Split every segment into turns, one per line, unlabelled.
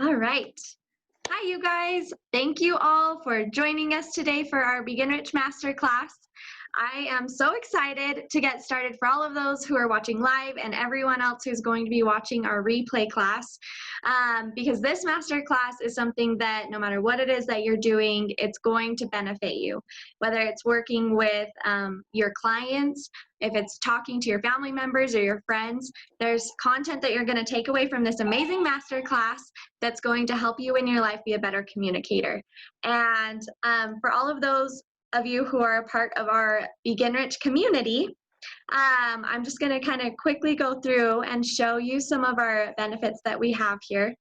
All right. Hi, you guys. Thank you all for joining us today for our Begin Rich Masterclass. I am so excited to get started for all of those who are watching live and everyone else who's going to be watching our replay class, because this masterclass is something that no matter what it is that you're doing, it's going to benefit you. Whether it's working with your clients, if it's talking to your family members or your friends, there's content that you're going to take away from this amazing masterclass that's going to help you in your life be a better communicator. And for all of those of you who are a part of our Begin Rich community, I'm just going to kind of quickly go through and show you some of our benefits that we have here.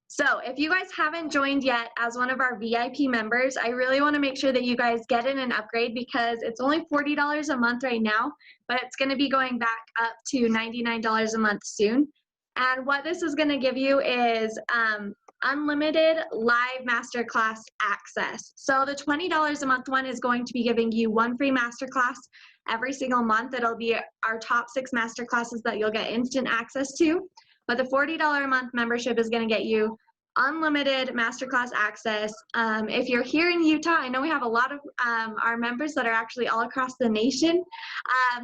So if you guys haven't joined yet as one of our VIP members, I really want to make sure that you guys get in an upgrade because it's only $40 a month right now, but it's going to be going back up to $99 a month soon. And what this is going to give you is unlimited live masterclass access. So the $20 a month one is going to be giving you one free masterclass every single month. It'll be our top 6 masterclasses that you'll get instant access to. But the $40 a month membership is going to get you unlimited masterclass access. If you're here in Utah, I know we have a lot of our members that are actually all across the nation.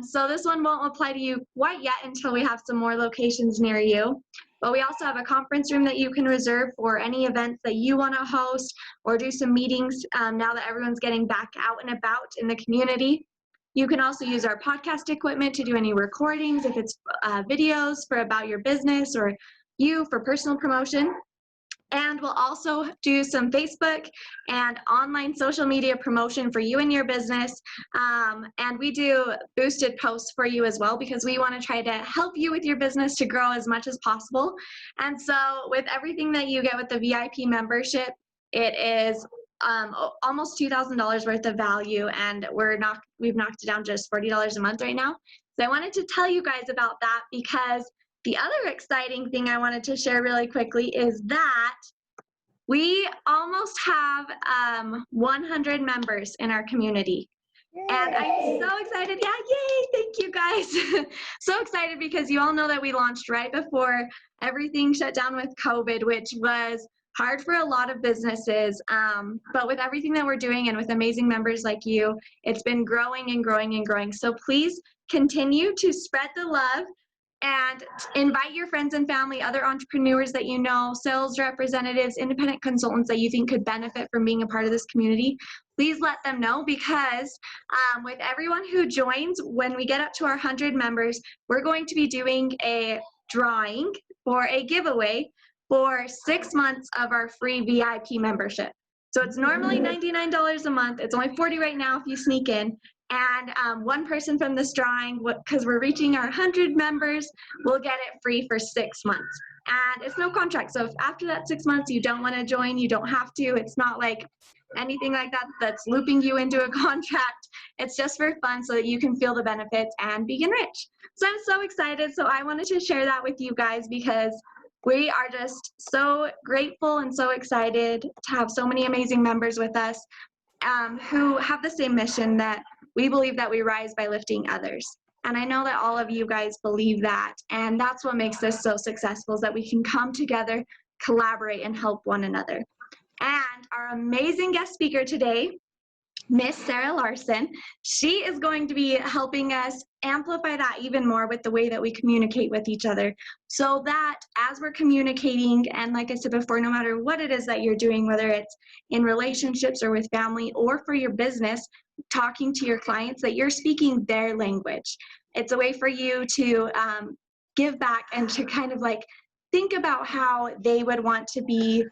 So this one won't apply to you quite yet until we have some more locations near you. But we also have a conference room that you can reserve for any events that you want to host or do some meetings now that everyone's getting back out and about in the community. You can also use our podcast equipment to do any recordings, if it's videos for about your business or you for personal promotion. And we'll also do some Facebook and online social media promotion for you and your business. And we do boosted posts for you as well because we want to try to help you with your business to grow as much as possible. And so with everything that you get with the VIP membership, it is almost $2,000 worth of value, and we've knocked it down to just $40 a month right now. So I wanted to tell you guys about that because the other exciting thing I wanted to share really quickly is that we almost have 100 members in our community. Yay. And I'm so excited. Yeah, yay, thank you guys. So excited because you all know that we launched right before everything shut down with COVID, which was hard for a lot of businesses. But with everything that we're doing and with amazing members like you, it's been growing and growing and growing. So please continue to spread the love and invite your friends and family, other entrepreneurs that you know, sales representatives, independent consultants that you think could benefit from being a part of this community. Please let them know because with everyone who joins, when we get up to our 100 members, we're going to be doing a drawing for a giveaway for 6 months of our free VIP membership. So it's normally $99 a month. It's only $40 right now if you sneak in. And one person from this drawing, because we're reaching our 100 members, will get it free for 6 months. And it's no contract. So if after that 6 months you don't want to join, you don't have to. It's not like anything like that that's looping you into a contract. It's just for fun so that you can feel the benefits and begin rich. So I'm so excited. So I wanted to share that with you guys because we are just so grateful and so excited to have so many amazing members with us who have the same mission that we believe that we rise by lifting others. And I know that all of you guys believe that. And that's what makes this so successful is that we can come together, collaborate, and help one another. And our amazing guest speaker today, Miss Sarah Larsen, she is going to be helping us amplify that even more with the way that we communicate with each other so that as we're communicating, and like I said before, no matter what it is that you're doing, whether it's in relationships or with family or for your business, talking to your clients, that you're speaking their language. It's a way for you to give back and to kind of like think about how they would want to be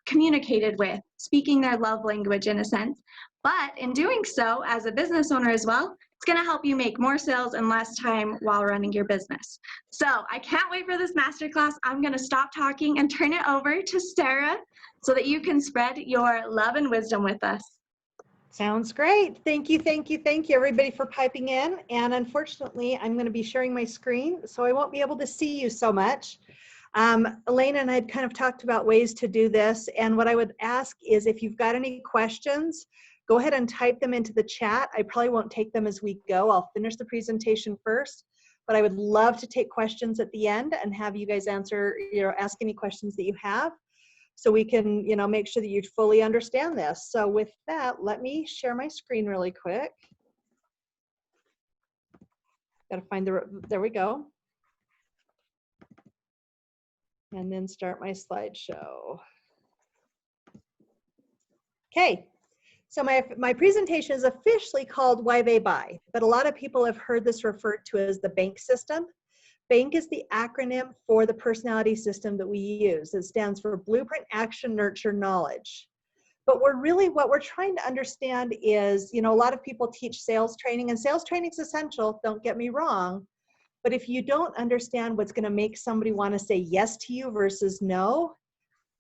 communicated with, speaking their love language in a sense. But in doing so, as a business owner as well, it's going to help you make more sales in less time while running your business. So I can't wait for this masterclass. I'm going to stop talking and turn it over to Sarah so that you can spread your love and wisdom with us.
Sounds great. Thank you, thank you, thank you, everybody, for piping in. And unfortunately, I'm going to be sharing my screen, so I won't be able to see you so much. Elena and I had kind of talked about ways to do this, and what I would ask is if you've got any questions, go ahead and type them into the chat. I probably won't take them as we go. I'll finish the presentation first, but I would love to take questions at the end and have you guys answer, ask any questions that you have, so we can, make sure that you fully understand this. So with that, let me share my screen really quick. Got to find there we go. And then start my slideshow. Okay, so my presentation is officially called Why They Buy, but a lot of people have heard this referred to as the B.A.N.K system. B.A.N.K is the acronym for the personality system that we use. It stands for Blueprint, Action, Nurture, Knowledge. But what we're trying to understand is, a lot of people teach sales training, and sales training is essential, don't get me wrong. But if you don't understand what's going to make somebody want to say yes to you versus no,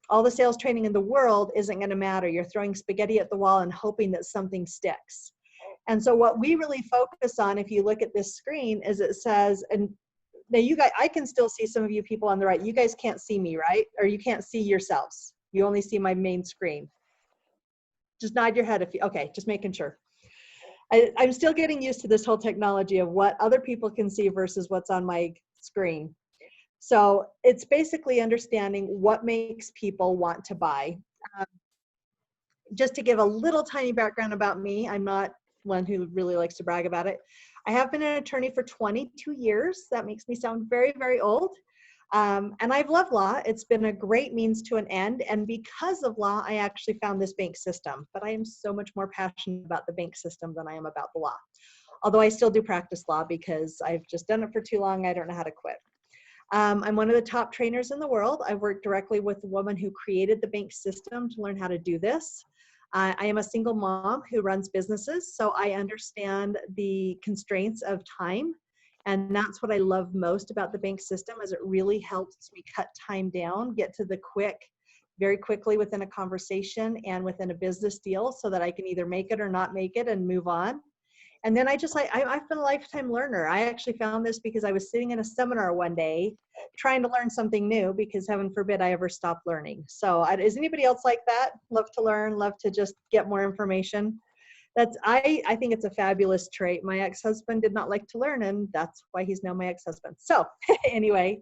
all the sales training in the world isn't going to matter. You're throwing spaghetti at the wall and hoping that something sticks. And so what we really focus on, if you look at this screen, is it says, and now you guys, I can still see some of you people on the right. You guys can't see me, right? Or you can't see yourselves. You only see my main screen. Just nod your head if you, okay, just making sure. I'm still getting used to this whole technology of what other people can see versus what's on my screen. So it's basically understanding what makes people want to buy. Just to give a little tiny background about me, I'm not one who really likes to brag about it. I have been an attorney for 22 years. That makes me sound very, very old. And I've loved law. It's been a great means to an end. And because of law, I actually found this B.A.N.K system. But I am so much more passionate about the B.A.N.K system than I am about the law. Although I still do practice law because I've just done it for too long. I don't know how to quit. I'm one of the top trainers in the world. I've worked directly with the woman who created the B.A.N.K system to learn how to do this. I am a single mom who runs businesses, so I understand the constraints of time. And that's what I love most about the B.A.N.K system, is it really helps me cut time down, get to the very quickly within a conversation and within a business deal, so that I can either make it or not make it and move on. And then I've been a lifetime learner. I actually found this because I was sitting in a seminar one day trying to learn something new, because heaven forbid I ever stop learning. So is anybody else like that? Love to learn, love to just get more information. I think it's a fabulous trait. My ex-husband did not like to learn, and that's why he's now my ex-husband. So anyway,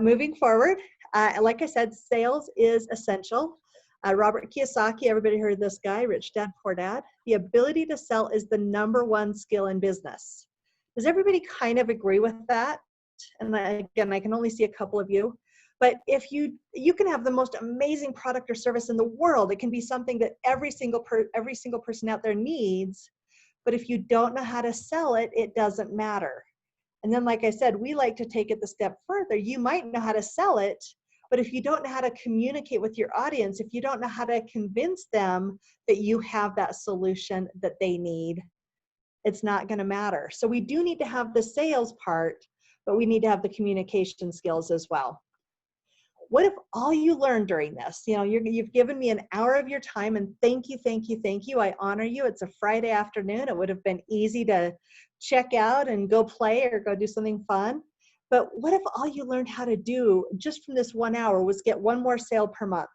moving forward, like I said, sales is essential. Robert Kiyosaki, everybody heard of this guy, Rich Dad, Poor Dad. The ability to sell is the #1 skill in business. Does everybody kind of agree with that? And again, I can only see a couple of you. But if you can have the most amazing product or service in the world, it can be something that every single person out there needs. But if you don't know how to sell it, it doesn't matter. And then, like I said, we like to take it the step further. You might know how to sell it, but if you don't know how to communicate with your audience, if you don't know how to convince them that you have that solution that they need, it's not going to matter. So we do need to have the sales part, but we need to have the communication skills as well. What if all you learned during this, you've given me an hour of your time, and thank you, thank you, thank you. I honor you. It's a Friday afternoon. It would have been easy to check out and go play or go do something fun. But what if all you learned how to do just from this 1 hour was get one more sale per month?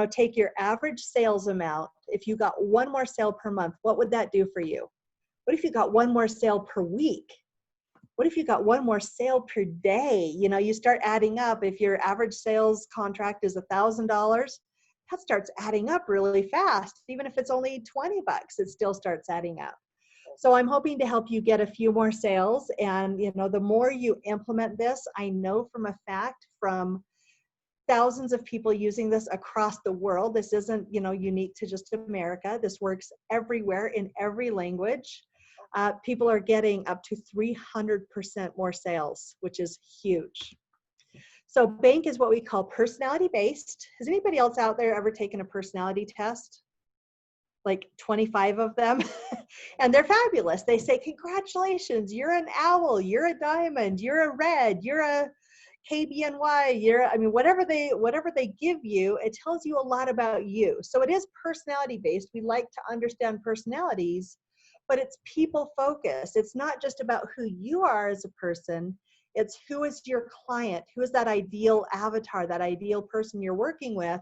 Take your average sales amount. If you got one more sale per month, what would that do for you? What if you got one more sale per week? What if you got one more sale per day? You start adding up. If your average sales contract is $1,000, that starts adding up really fast. Even if it's only $20, it still starts adding up. So I'm hoping to help you get a few more sales. And, the more you implement this, I know from a fact from thousands of people using this across the world. This isn't, unique to just America. This works everywhere in every language. People are getting up to 300% more sales, which is huge. So B.A.N.K is what we call personality-based. Has anybody else out there ever taken a personality test? Like 25 of them? And they're fabulous. They say, congratulations, you're an owl, you're a diamond, you're a red, you're a KBNY, whatever they give you, it tells you a lot about you. So it is personality-based. We like to understand personalities, but it's people focused. It's not just about who you are as a person. It's who is your client, who is that ideal avatar, that ideal person you're working with,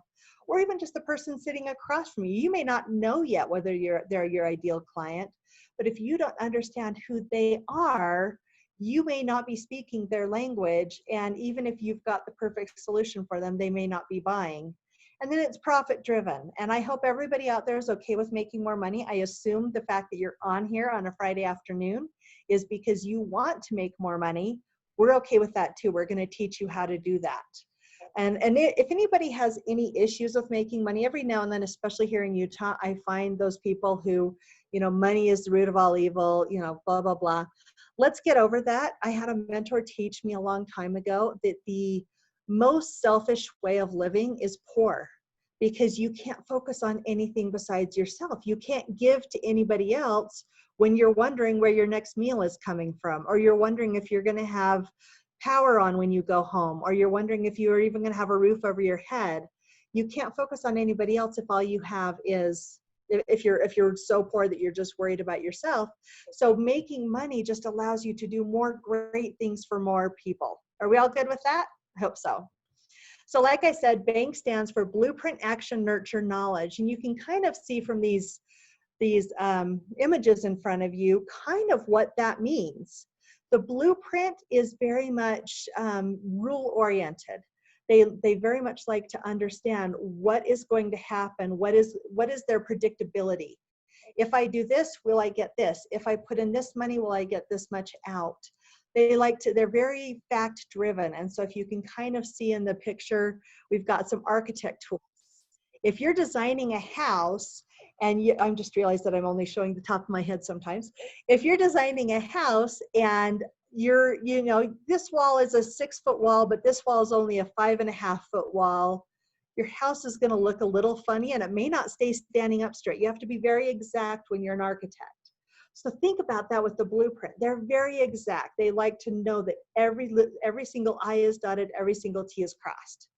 or even just the person sitting across from you. You may not know yet whether they're your ideal client, but if you don't understand who they are, you may not be speaking their language. And even if you've got the perfect solution for them, they may not be buying. And then it's profit driven. And I hope everybody out there is okay with making more money. I assume the fact that you're on here on a Friday afternoon is because you want to make more money. We're okay with that too. We're going to teach you how to do that. And if anybody has any issues with making money, every now and then, especially here in Utah, I find those people who, money is the root of all evil, blah, blah, blah. Let's get over that. I had a mentor teach me a long time ago that the most selfish way of living is poor, because you can't focus on anything besides yourself. You can't give to anybody else when you're wondering where your next meal is coming from, or you're wondering if you're going to have power on when you go home, or you're wondering if you're even going to have a roof over your head. You can't focus on anybody else if all you have is, if you're so poor that you're just worried about yourself. So making money just allows you to do more great things for more people. Are we all good with that? I hope so. So like I said, B.A.N.K stands for Blueprint Action Nurture Knowledge. And you can kind of see from these images in front of you kind of what that means. The blueprint is very much rule oriented. They very much like to understand what is going to happen, what is their predictability. If I do this, will I get this? If I put in this money, will I get this much out? They're very fact driven. And so if you can kind of see in the picture, we've got some architect tools. If you're designing a house, and I'm just realized that I'm only showing the top of my head sometimes. If you're designing a house and this wall is a 6-foot wall, but this wall is only a 5.5-foot wall, your house is going to look a little funny and it may not stay standing up straight. You have to be very exact when you're an architect. So think about that with the blueprint. They're very exact. They like to know that every single I is dotted, every single T is crossed.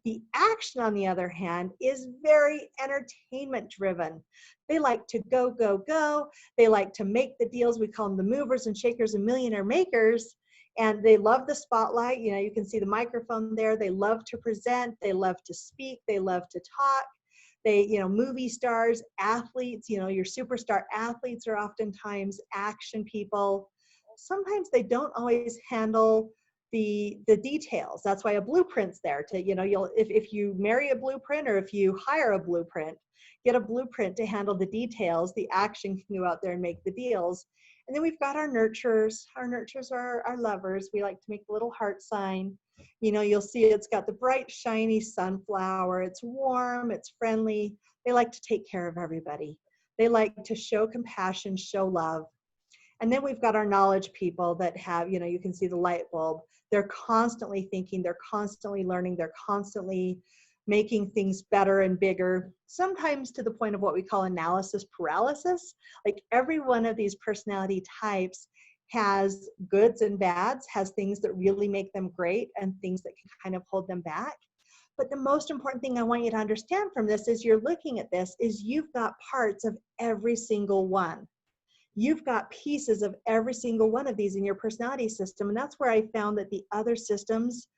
The action, on the other hand, is very entertainment driven. They like to go, go, go. They like to make the deals. We call them the movers and shakers and millionaire makers. And they love the spotlight. You can see the microphone there. They love to present. They love to speak. They love to talk. Movie stars, athletes, your superstar athletes are oftentimes action people. Sometimes they don't always handle the details. That's why a blueprint's there to, if you marry a blueprint, or if you hire a blueprint, get a blueprint to handle the details. The action can go out there and make the deals. And then we've got our nurturers. Our nurturers are our lovers. We like to make a little heart sign. You'll see it's got the bright, shiny sunflower. It's warm, it's friendly. They like to take care of everybody. They like to show compassion, show love. And then we've got our knowledge people that have, you can see the light bulb. They're constantly thinking, they're constantly learning, they're constantly making things better and bigger, sometimes to the point of what we call analysis paralysis. Like every one of these personality types has goods and bads, has things that really make them great and things that can kind of hold them back. But the most important thing I want you to understand from this is you're looking at this is you've got parts of every single one. You've got pieces of every single one of these in your personality system. And that's where I found that the other systems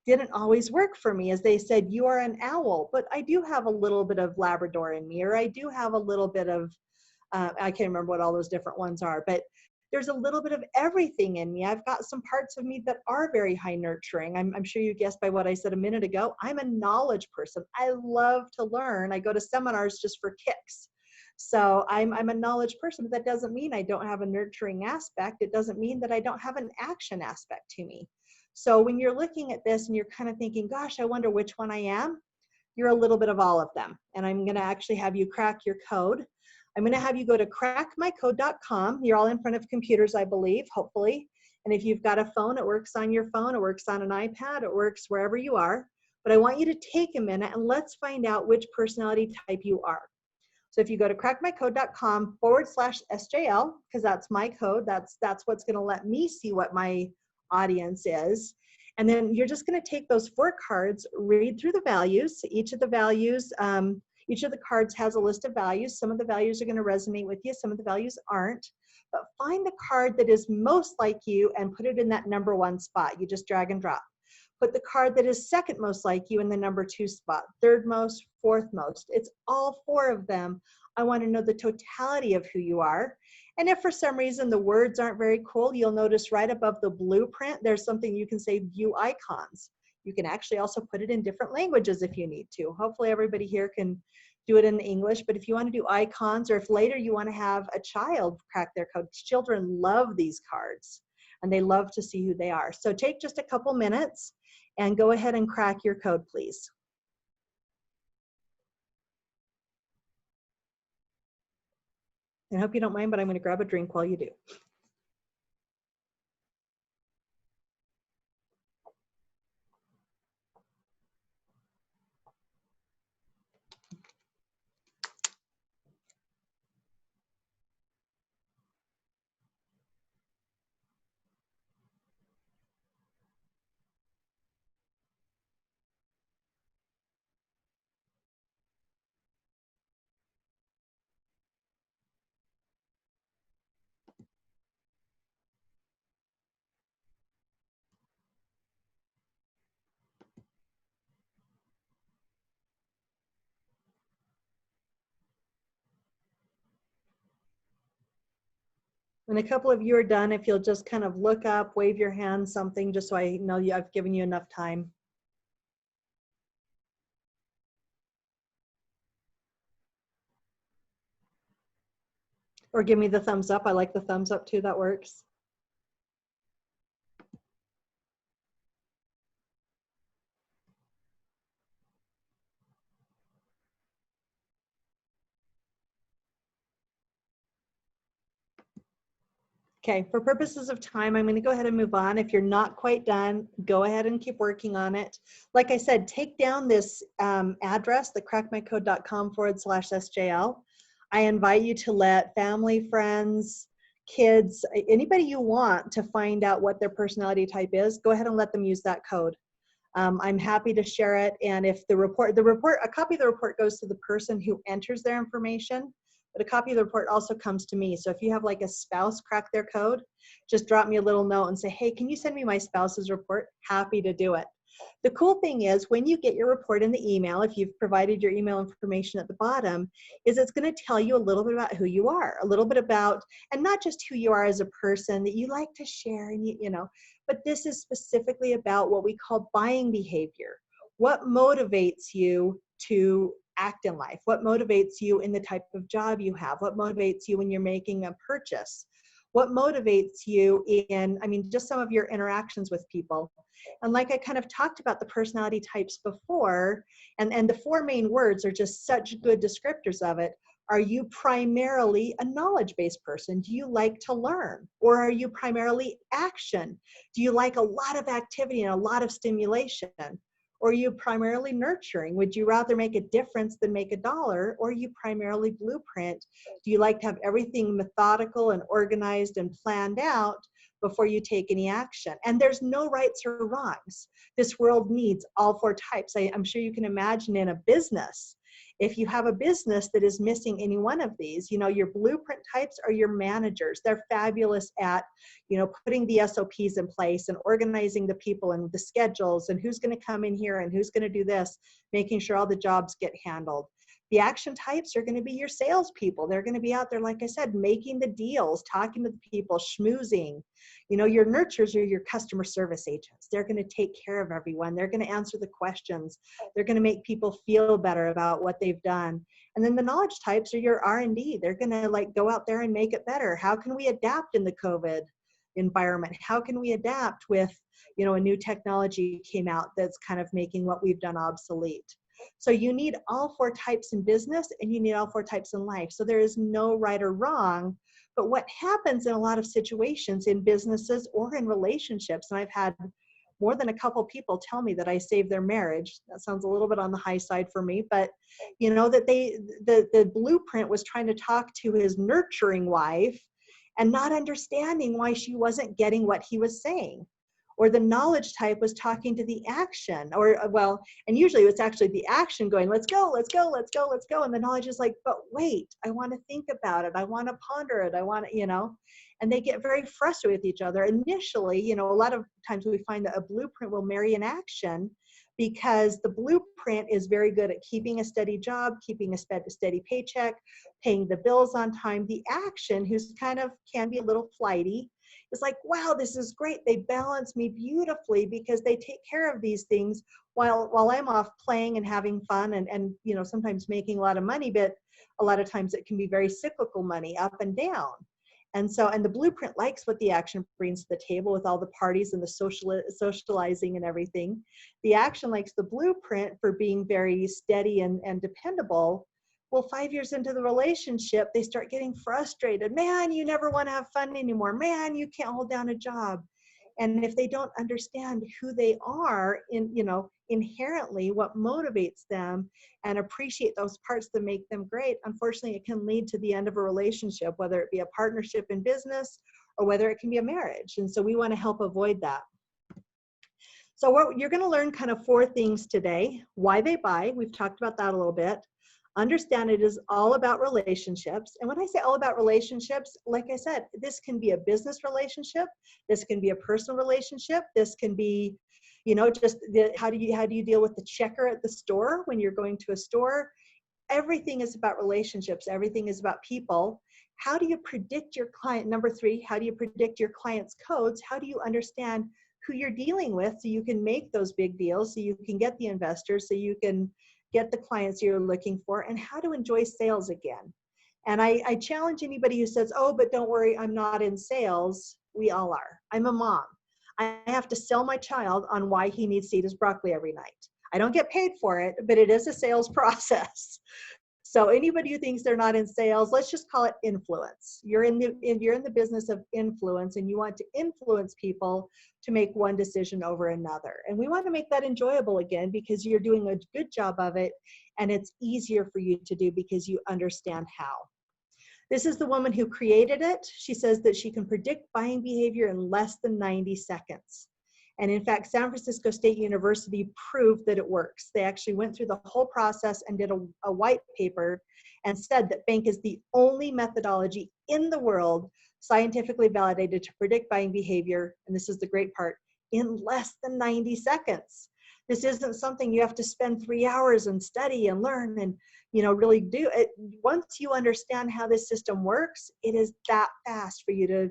didn't always work for me, as they said, you are an owl, but I do have a little bit of Labrador in me, or I do have a little bit of, I can't remember what all those different ones are, but there's a little bit of everything in me. I've got some parts of me that are very high nurturing. I'm sure you guessed by what I said a minute ago. I'm a knowledge person. I love to learn. I go to seminars just for kicks. So I'm a knowledge person, but that doesn't mean I don't have a nurturing aspect. It doesn't mean that I don't have an action aspect to me. So when you're looking at this and you're kind of thinking, gosh, I wonder which one I am, you're a little bit of all of them. And I'm going to actually have you crack your code. I'm going to have you go to crackmycode.com. You're all in front of computers, I believe, hopefully. And if you've got a phone, it works on your phone, it works on an iPad, it works wherever you are. But I want you to take a minute and let's find out which personality type you are. So if you go to crackmycode.com/SJL, because that's my code, that's what's going to let me see what my audience is. And then you're just going to take those 4 cards, read through the values. Each of the values, each of the cards has a list of values. Some of the values are going to resonate with you. Some of the values aren't. But find the card that is most like you and put it in that number 1 spot. You just drag and drop. Put the card that is second most like you in the number 2 spot, third most, fourth most. It's all 4 of them. I want to know the totality of who you are. And if for some reason the words aren't very cool, you'll notice right above the blueprint, there's something you can say view icons. You can actually also put it in different languages if you need to. Hopefully everybody here can do it in English, but if you want to do icons, or if later you want to have a child crack their code, children love these cards and they love to see who they are. So take just a couple minutes and go ahead and crack your code, please. I hope you don't mind, but I'm going to grab a drink while you do. When a couple of you are done, if you'll just kind of look up, wave your hand, something, just so I know I've given you enough time. Or give me the thumbs up. I like the thumbs up too, that works. Okay, for purposes of time, I'm going to go ahead and move on. If you're not quite done, go ahead and keep working on it. Like I said, take down this address, the crackmycode.com/SJL. I invite you to let family, friends, kids, anybody you want to find out what their personality type is, go ahead and let them use that code. I'm happy to share it. And if a copy of the report goes to the person who enters their information, but a copy of the report also comes to me. So if you have like a spouse crack their code, just drop me a little note and say, hey, can you send me my spouse's report? Happy to do it. The cool thing is when you get your report in the email, if you've provided your email information at the bottom, is it's going to tell you a little bit about who you are, a little bit about, and not just who you are as a person that you like to share, and you know, but this is specifically about what we call buying behavior. What motivates you to act in life? What motivates you in the type of job you have? What motivates you when you're making a purchase? What motivates you in, I mean, just some of your interactions with people? And like I kind of talked about the personality types before, and the four main words are just such good descriptors of it. Are you primarily a knowledge-based person? Do you like to learn? Or are you primarily action? Do you like a lot of activity and a lot of stimulation? Or are you primarily nurturing? Would you rather make a difference than make a dollar? Or are you primarily blueprint? Do you like to have everything methodical and organized and planned out before you take any action? And there's no rights or wrongs. This world needs all four types. I'm sure you can imagine in a business, if you have a business that is missing any one of these, you know, your blueprint types are your managers. They're fabulous at, you know, putting the SOPs in place and organizing the people and the schedules and who's going to come in here and who's going to do this, making sure all the jobs get handled. The action types are going to be your salespeople. They're going to be out there, like I said, making the deals, talking to the people, schmoozing. You know, your nurturers are your customer service agents. They're going to take care of everyone. They're going to answer the questions. They're going to make people feel better about what they've done. And then the knowledge types are your R&D. They're going to like go out there and make it better. How can we adapt in the COVID environment? How can we adapt with, you know, a new technology came out that's kind of making what we've done obsolete? So you need all four types in business and you need all four types in life. So there is no right or wrong, but what happens in a lot of situations in businesses or in relationships, and I've had more than a couple people tell me that I saved their marriage. That sounds a little bit on the high side for me, but you know, that the blueprint was trying to talk to his nurturing wife and not understanding why she wasn't getting what he was saying. Or the knowledge type was talking to the action, or well, and usually it's actually the action going, let's go, let's go, let's go, let's go. And the knowledge is like, but wait, I want to think about it. I want to ponder it. I want to, you know, and they get very frustrated with each other. Initially, you know, a lot of times we find that a blueprint will marry an action, because the blueprint is very good at keeping a steady job, keeping a steady paycheck, paying the bills on time. The action, who's kind of can be a little flighty, is like, wow, this is great. They balance me beautifully because they take care of these things while I'm off playing and having fun and you know, sometimes making a lot of money, but a lot of times it can be very cyclical money, up and down. And so, and the blueprint likes what the action brings to the table with all the parties and the socializing and everything. The action likes the blueprint for being very steady and dependable. Well, 5 years into the relationship, they start getting frustrated. Man, you never want to have fun anymore. Man, you can't hold down a job. And if they don't understand who they are in, you know, inherently, what motivates them, and appreciate those parts that make them great, unfortunately, it can lead to the end of a relationship, whether it be a partnership in business or whether it can be a marriage. And so we want to help avoid that. So what you're going to learn kind of 4 things today. Why they buy. We've talked about that a little bit. Understand it is all about relationships. And when I say all about relationships, like I said, this can be a business relationship. This can be a personal relationship. This can be, you know, just how do you deal with the checker at the store when you're going to a store? Everything is about relationships. Everything is about people. How do you predict your client? Number 3, how do you predict your client's codes? How do you understand who you're dealing with so you can make those big deals, so you can get the investors, so you can get the clients you're looking for, and how to enjoy sales again. And I challenge anybody who says, oh, but don't worry, I'm not in sales. We all are. I'm a mom. I have to sell my child on why he needs to eat his broccoli every night. I don't get paid for it, but it is a sales process. So anybody who thinks they're not in sales, let's just call it influence. You're in the business of influence, and you want to influence people to make one decision over another. And we want to make that enjoyable again because you're doing a good job of it, and it's easier for you to do because you understand how. This is the woman who created it. She says that she can predict buying behavior in less than 90 seconds. And in fact, San Francisco State University proved that it works. They actually went through the whole process and did a white paper and said that B.A.N.K is the only methodology in the world scientifically validated to predict buying behavior, and this is the great part, in less than 90 seconds. This isn't something you have to spend 3 hours and study and learn and, you know, really do it. Once you understand how this system works, it is that fast for you to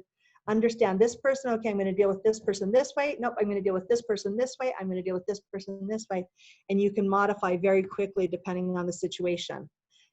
understand this person. Okay, I'm going to deal with this person this way. Nope, I'm going to deal with this person this way. I'm going to deal with this person this way. And you can modify very quickly depending on the situation.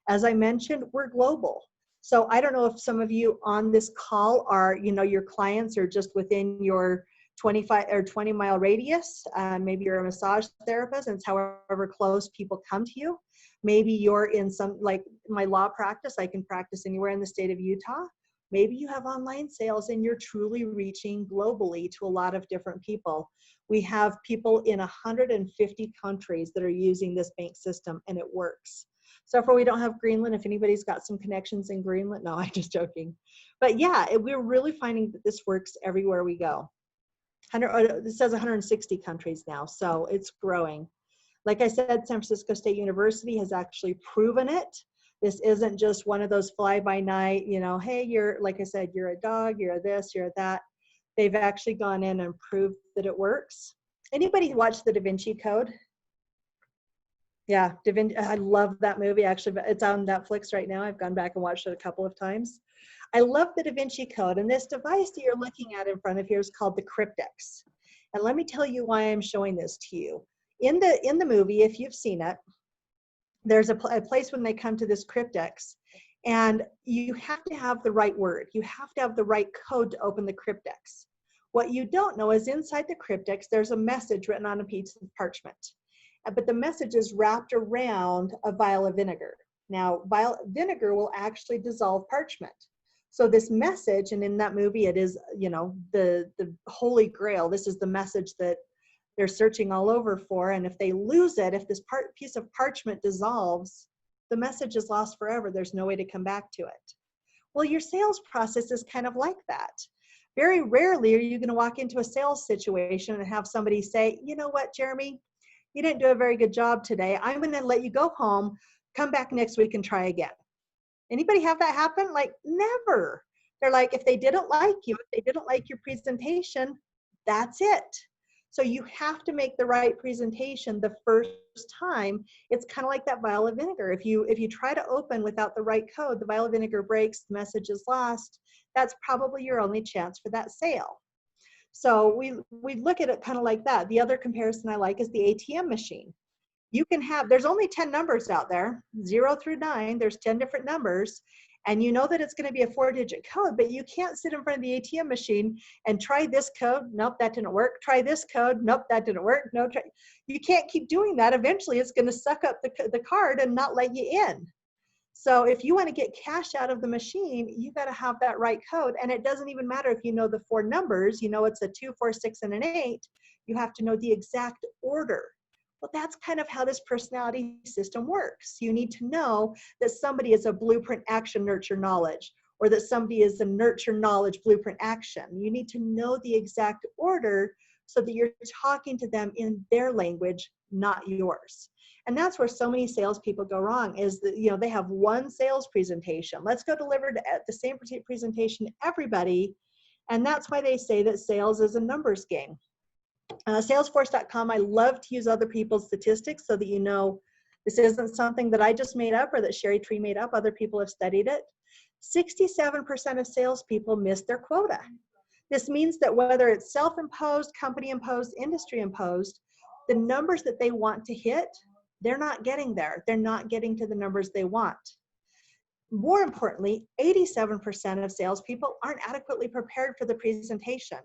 As I mentioned, we're global. So I don't know if some of you on this call are, you know, your clients are just within your 25 or 20 mile radius. Maybe you're a massage therapist and it's however close people come to you. Maybe you're in some, like my law practice, I can practice anywhere in the state of Utah. Maybe you have online sales and you're truly reaching globally to a lot of different people. We have people in 150 countries that are using this B.A.N.K system, and it works. So far we don't have Greenland. If anybody's got some connections in Greenland, no, I'm just joking. But yeah, we're really finding that this works everywhere we go. This says 160 countries now, so it's growing. Like I said, San Francisco State University has actually proven it. This isn't just one of those fly-by-night, you know, hey, you're, like I said, you're a dog, you're a this, you're a that. They've actually gone in and proved that it works. Anybody watch the Da Vinci Code? Yeah, I love that movie. Actually, it's on Netflix right now. I've gone back and watched it a couple of times. I love the Da Vinci Code, and this device that you're looking at in front of here is called the cryptex. And let me tell you why I'm showing this to you. In the movie, if you've seen it, there's a place when they come to this cryptex, and you have to have the right word. You have to have the right code to open the cryptex. What you don't know is inside the cryptex, there's a message written on a piece of parchment. But the message is wrapped around a vial of vinegar. Now, vinegar will actually dissolve parchment. So this message, and in that movie, it is, you know, the Holy Grail. This is the message that they're searching all over for. And if they lose it, if this piece of parchment dissolves, the message is lost forever. There's no way to come back to it. Well, your sales process is kind of like that. Very rarely are you going to walk into a sales situation and have somebody say, you know what, Jeremy, you didn't do a very good job today. I'm going to let you go home, come back next week and try again. Anybody have that happen? Like, never. They're like, if they didn't like you, if they didn't like your presentation, that's it. So you have to make the right presentation the first time. It's kind of like that vial of vinegar. If you try to open without the right code, the vial of vinegar breaks, the message is lost. That's probably your only chance for that sale. So we look at it kind of like that. The other comparison I like is the ATM machine. You can have, there's only 10 numbers out there, 0 through 9, there's 10 different numbers, and you know that it's going to be a 4-digit code, but you can't sit in front of the ATM machine and try this code. Nope, that didn't work. Try this code. Nope, that didn't work. No, try. You can't keep doing that. Eventually, it's going to suck up the card and not let you in. So if you want to get cash out of the machine, you got to have that right code. And it doesn't even matter if you know the 4 numbers, you know it's a 2, 4, 6, and an 8. You have to know the exact order. Well, that's kind of how this personality system works. You need to know that somebody is a blueprint action nurture knowledge, or that somebody is a nurture knowledge blueprint action. You need to know the exact order so that you're talking to them in their language, not yours. And that's where so many salespeople go wrong, is that, you know, they have one sales presentation. Let's go deliver the same presentation to everybody. And that's why they say that sales is a numbers game. Salesforce.com, I love to use other people's statistics so that you know this isn't something that I just made up or that Sherry Tree made up. Other people have studied it. 67% of salespeople miss their quota. This means that whether it's self-imposed, company-imposed, industry-imposed, the numbers that they want to hit, they're not getting there. They're not getting to the numbers they want. More importantly, 87% of salespeople aren't adequately prepared for the presentation.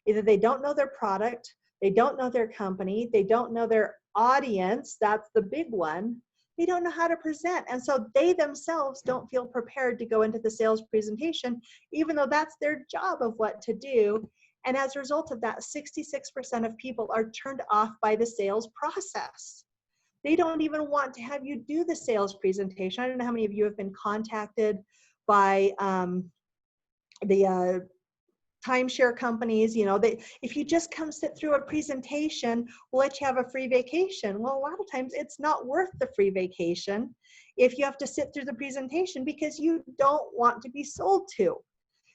Either they don't know their product, they don't know their company, they don't know their audience, that's the big one. They don't know how to present. And so they themselves don't feel prepared to go into the sales presentation, even though that's their job of what to do. And as a result of that, 66% of people are turned off by the sales process. They don't even want to have you do the sales presentation. I don't know how many of you have been contacted by the timeshare companies, you know, if you just come sit through a presentation, we'll let you have a free vacation. Well, a lot of times it's not worth the free vacation if you have to sit through the presentation, because you don't want to be sold to.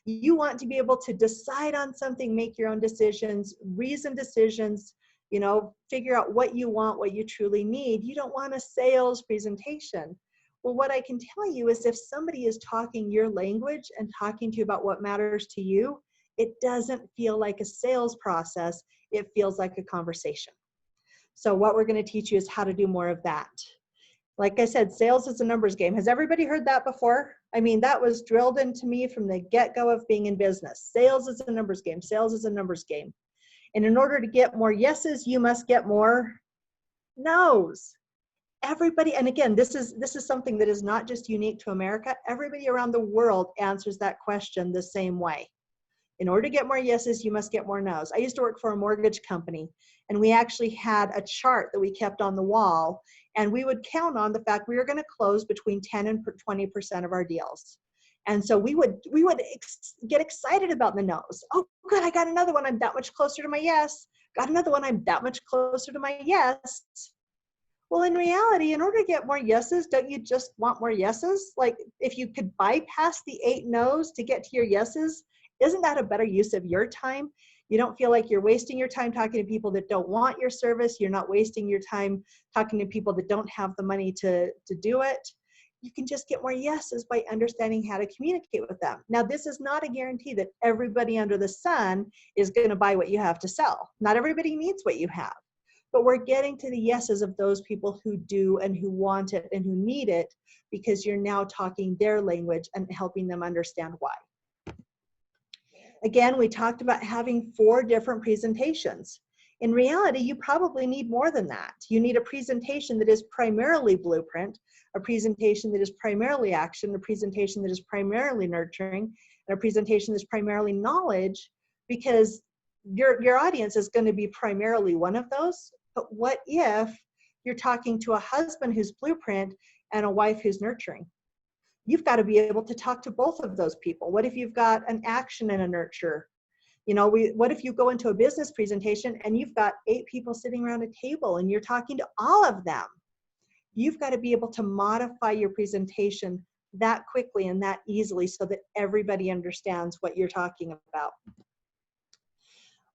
You want to be able to decide on something, make your own decisions, reasoned decisions, you know, figure out what you want, what you truly need. You don't want a sales presentation. Well, what I can tell you is if somebody is talking your language and talking to you about what matters to you, it doesn't feel like a sales process. It feels like a conversation. So what we're going to teach you is how to do more of that. Like I said, sales is a numbers game. Has everybody heard that before? I mean, that was drilled into me from the get-go of being in business. Sales is a numbers game. Sales is a numbers game. And in order to get more yeses, you must get more nos. Everybody, and again, this is something that is not just unique to America. Everybody around the world answers that question the same way. In order to get more yeses, you must get more nos. I used to work for a mortgage company, and we actually had a chart that we kept on the wall, and we would count on the fact we were going to close between 10 and 20% of our deals. And so we would get excited about the no's. Oh, good, I got another one. I'm that much closer to my yes. Got another one. I'm that much closer to my yes. Well, in reality, in order to get more yeses, don't you just want more yeses? Like, if you could bypass the 8 no's to get to your yeses, isn't that a better use of your time? You don't feel like you're wasting your time talking to people that don't want your service. You're not wasting your time talking to people that don't have the money to do it. You can just get more yeses by understanding how to communicate with them. Now, this is not a guarantee that everybody under the sun is going to buy what you have to sell. Not everybody needs what you have. But we're getting to the yeses of those people who do and who want it and who need it, because you're now talking their language and helping them understand why. Again, we talked about having 4 different presentations. In reality, you probably need more than that. You need a presentation that is primarily blueprint, a presentation that is primarily action, a presentation that is primarily nurturing, and a presentation that's primarily knowledge, because your audience is going to be primarily one of those. But what if you're talking to a husband who's blueprint and a wife who's nurturing? You've got to be able to talk to both of those people. What if you've got an action and a nurture? You know, what if you go into a business presentation and you've got 8 people sitting around a table and you're talking to all of them? You've got to be able to modify your presentation that quickly and that easily so that everybody understands what you're talking about.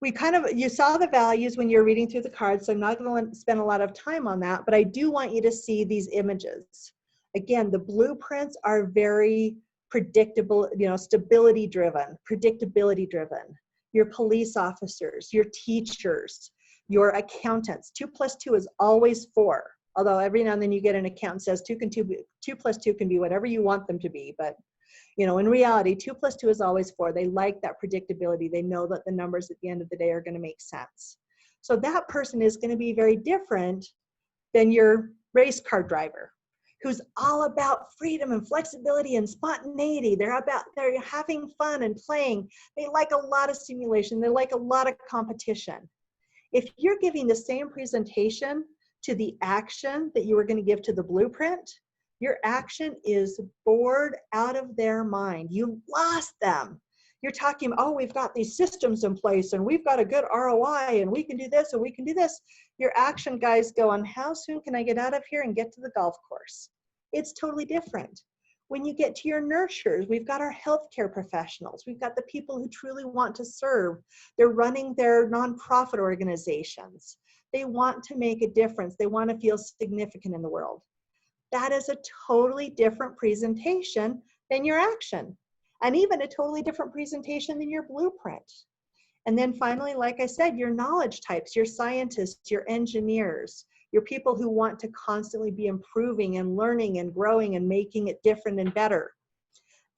you saw the values when you're reading through the cards, so I'm not going to spend a lot of time on that, but I do want you to see these images. Again, the blueprints are very predictable, stability driven, predictability driven. Your police officers, your teachers, your accountants. 2 plus 2 is always 4. Although every now and then you get an accountant says 2 plus 2 can be whatever you want them to be, but in reality, 2 plus 2 is always 4. They like that predictability. They know that the numbers at the end of the day are going to make sense. So that person is going to be very different than your race car driver, who's all about freedom and flexibility and spontaneity. They're having fun and playing. They like a lot of stimulation. They like a lot of competition. If you're giving the same presentation to the action that you were going to give to the blueprint, your action is bored out of their mind. You lost them. You're talking, oh, we've got these systems in place and we've got a good ROI and we can do this and we can do this. Your action guys go on, how soon can I get out of here and get to the golf course? It's totally different. When you get to your nurturers, we've got our healthcare professionals. We've got the people who truly want to serve. They're running their nonprofit organizations. They want to make a difference. They want to feel significant in the world. That is a totally different presentation than your action, and even a totally different presentation than your blueprint. And then finally, like I said, your knowledge types, your scientists, your engineers, your people who want to constantly be improving and learning and growing and making it different and better.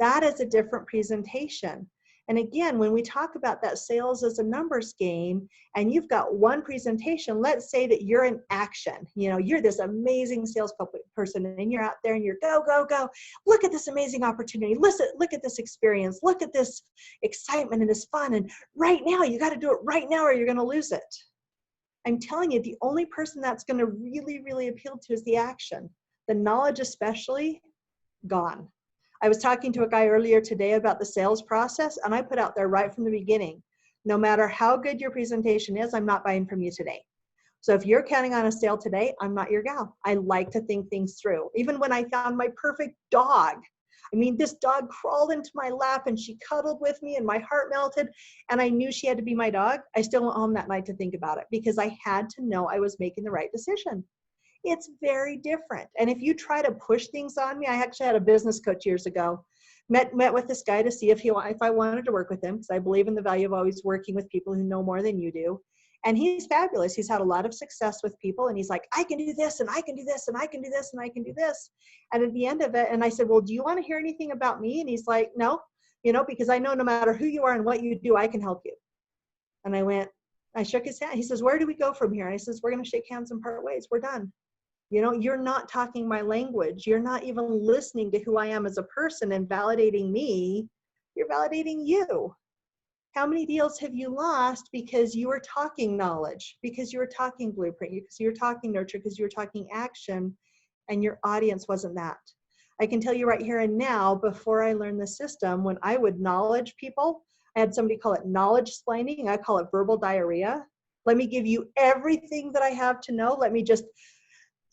That is a different presentation. And again, when we talk about that sales as a numbers game, and you've got one presentation, let's say that you're in action. You're this amazing sales person and you're out there and you're go, go, go. Look at this amazing opportunity. Listen, look at this experience. Look at this excitement and this fun. And right now, you got to do it right now or you're going to lose it. I'm telling you, the only person that's going to really, really appeal to is the action. The knowledge especially, gone. I was talking to a guy earlier today about the sales process, and I put out there right from the beginning, no matter how good your presentation is, I'm not buying from you today. So if you're counting on a sale today, I'm not your gal. I like to think things through. Even when I found my perfect dog, this dog crawled into my lap and she cuddled with me and my heart melted and I knew she had to be my dog. I still went home that night to think about it because I had to know I was making the right decision. It's very different. And if you try to push things on me, I actually had a business coach years ago, met with this guy to see if I wanted to work with him, because I believe in the value of always working with people who know more than you do. And he's fabulous. He's had a lot of success with people. And he's like, I can do this and I can do this and I can do this and I can do this. And at the end of it, and I said, well, do you want to hear anything about me? And he's like, no, because I know no matter who you are and what you do, I can help you. And I shook his hand. He says, where do we go from here? And I says, we're going to shake hands and part ways. We're done. You're not talking my language. You're not even listening to who I am as a person and validating me. You're validating you. How many deals have you lost because you were talking knowledge, because you were talking blueprint, because you were talking nurture, because you were talking action, and your audience wasn't that? I can tell you right here and now, before I learned the system, when I would knowledge people, I had somebody call it knowledge splaining. I call it verbal diarrhea. Let me give you everything that I have to know. Let me just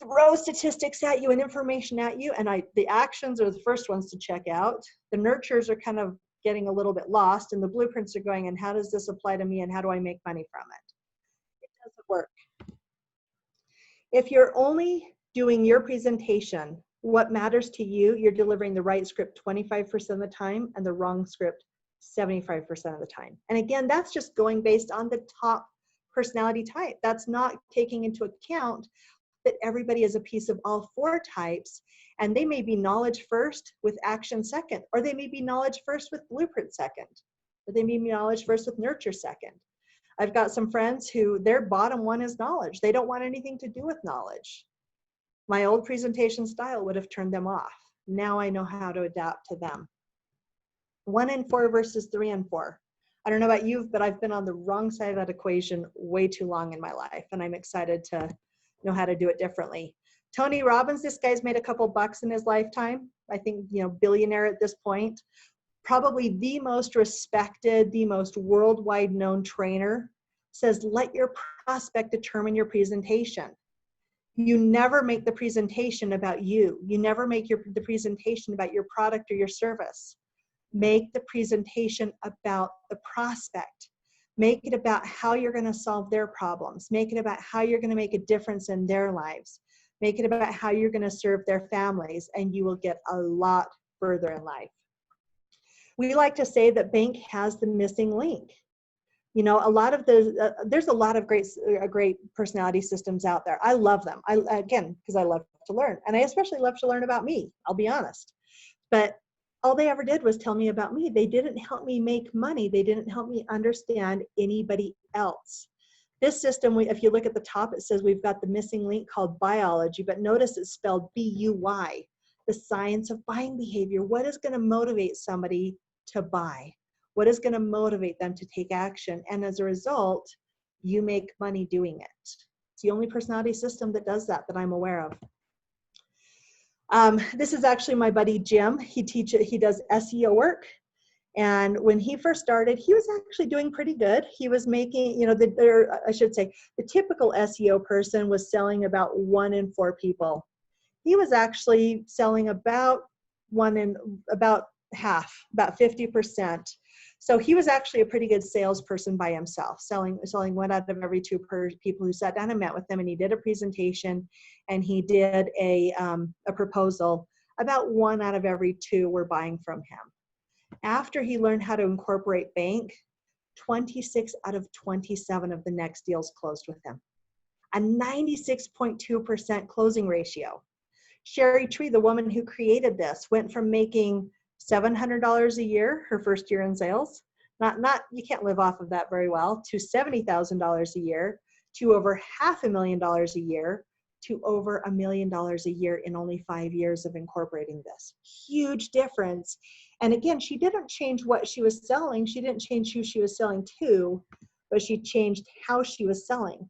throw statistics at you and information at you. And the actions are the first ones to check out. The nurtures are kind of getting a little bit lost, and the blueprints are going, and how does this apply to me and how do I make money from it? It doesn't work. If you're only doing your presentation, what matters to you, you're delivering the right script 25% of the time and the wrong script 75% of the time. And again, that's just going based on the top personality type. That's not taking into account that everybody is a piece of all 4 types, and they may be knowledge first with action second, or they may be knowledge first with blueprint second, or they may be knowledge first with nurture second. I've got some friends who their bottom one is knowledge. They don't want anything to do with knowledge. My old presentation style would have turned them off. Now I know how to adapt to them. 1 in 4 versus 3 in 4. I don't know about you, but I've been on the wrong side of that equation way too long in my life, and I'm excited to know how to do it differently. Tony Robbins, this guy's made a couple bucks in his lifetime. I think, billionaire at this point. Probably the most respected, the most worldwide known trainer, says, let your prospect determine your presentation. You never make the presentation about you. You never make the presentation about your product or your service. Make the presentation about the prospect. Make it about how you're going to solve their problems. Make it about how you're going to make a difference in their lives. Make it about how you're going to serve their families, and you will get a lot further in life. We like to say that B.A.N.K has the missing link. You know, a lot of the, there's a lot of great personality systems out there. I love them. Again, because I love to learn. And I especially love to learn about me, I'll be honest. But all they ever did was tell me about me. They didn't help me make money. They didn't help me understand anybody else. This system, if you look at the top, it says we've got the missing link called biology, but notice it's spelled B-U-Y, the science of buying behavior. What is going to motivate somebody to buy? What is going to motivate them to take action? And as a result, you make money doing it. It's the only personality system that does that I'm aware of. This is actually my buddy Jim. He does SEO work. And when he first started, he was actually doing pretty good. He was making, you know, I should say, the typical SEO person was selling about 1 in 4 people. He was actually selling about half, about 50%. So he was actually a pretty good salesperson by himself, selling 1 out of every 2 people who sat down and met with him. And he did a presentation, and he did a proposal. About 1 out of every 2 were buying from him. After he learned how to incorporate B.A.N.K, 26 out of 27 of the next deals closed with him. A 96.2% closing ratio. Sherry Tree, the woman who created this, went from making $700 a year her first year in sales, you can't live off of that very well, to $70,000 a year, to over $500,000 a year, to over $1 million a year in only 5 years of incorporating this. Huge difference. And again, she didn't change what she was selling. She didn't change who she was selling to, but she changed how she was selling.